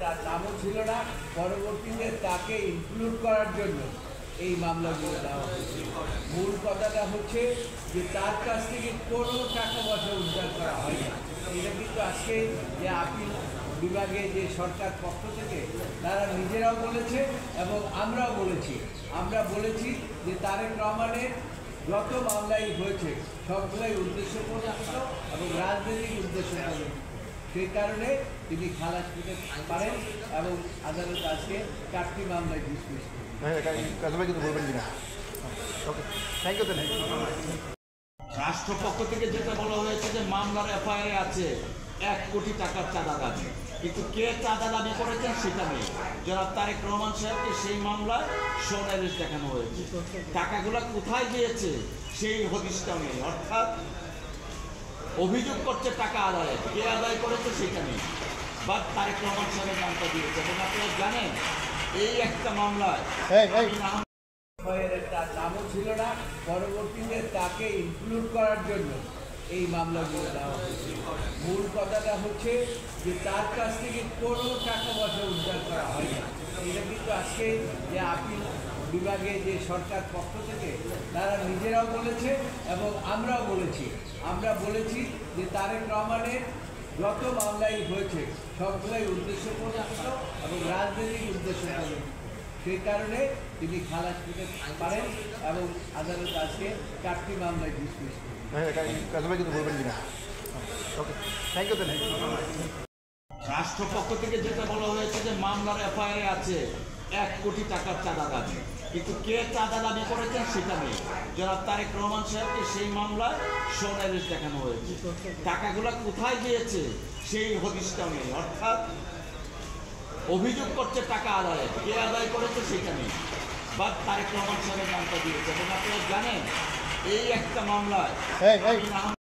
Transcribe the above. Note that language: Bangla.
তার নামও ছিল না, পরবর্তীতে তাকে ইনক্লুড করার জন্য এই মামলাগুলো দেওয়া হয়েছে। মূল কথাটা হচ্ছে যে তার কাছ থেকে কোনো টাকা পয়সা উদ্ধার করা হয়নি। এটা কিন্তু আজকে যে আপিল বিভাগে যে সরকার পক্ষ থেকে তারা নিজেরাও বলেছে এবং আমরাও বলেছি। আমরা বলেছি যে তারেক রহমানের যত মামলাই হয়েছে সবগুলাই উদ্দেশ্যপ্রণোদিত এবং রাজনৈতিক উদ্দেশ্যপ্রণোদিত। সেই কারণে তিনি খালাস পেতে পারেন এবং আদালত আজকে 4টি মামলায় ডিসমিস করেন। রাষ্ট্রপক্ষ থেকে যেটা বলা হয়েছে যে মামলার এফআইআর আছে 1 কোটি টাকার চাঁদা দাবি, কিন্তু কে চাঁদা দাবি করেছেন সেটা নেই। জনাব তারেক রহমান সাহেবকে সেই মামলায় সোনালিশ দেখানো হয়েছে, টাকাগুলো কোথায় গিয়েছে সেই হদিশটা নেই। অর্থাৎ অভিযোগ করছে টাকা আদায়, কে আদায় করেছে সেটা নেই, বাট তারেক রহমান সাহেবের নামটা দিয়েছে। এবং আপনারা জানেন এই একটা মামলায় তার নামও ছিল না, পরবর্তীতে তাকে ইনক্লুড করার জন্য এই মামলাগুলো দেওয়া হয়েছে। মূল কথাটা হচ্ছে যে তার কাছ থেকে কোনো টাকা পয়সা উদ্ধার করা হয়নি। এটা কিন্তু আজকে যে আপিল বিভাগে যে সরকার পক্ষ থেকে তারা নিজেরাও বলেছে এবং আমরাও বলেছি। আমরা বলেছি যে তারেক রহমানের যত মামলাই হয়েছে সবগুলাই উদ্দেশ্যপ্রণোদিত এবং রাজনৈতিক উদ্দেশ্যপ্রণোদিত। সেই কারণে তিনি খালাস পেতে পারেন এবং আদালত আজকে 4টি মামলায় ডিসমিস করেন। রাষ্ট্রপক্ষ থেকে যেটা বলা হয়েছে যে মামলার এফআইআর আছে 1 কোটি টাকার চাঁদা দাবি, কিন্তু কে চাঁদা দাবি করেছেন সেটা নেই। জনাব তারেক রহমান সাহেবকে সেই মামলায় সোনালিশ দেখানো হয়েছে, টাকাগুলো কোথায় গিয়েছে সেই হদিশটা নেই। অর্থাৎ অভিযোগ করছে টাকা আদায়, কে আদায় করেছে সেটা নেই, বাট তারেক রহমান সাহেবের নামটা দিয়েছে। এবং আপনারা জানেন এই একটা মামলায়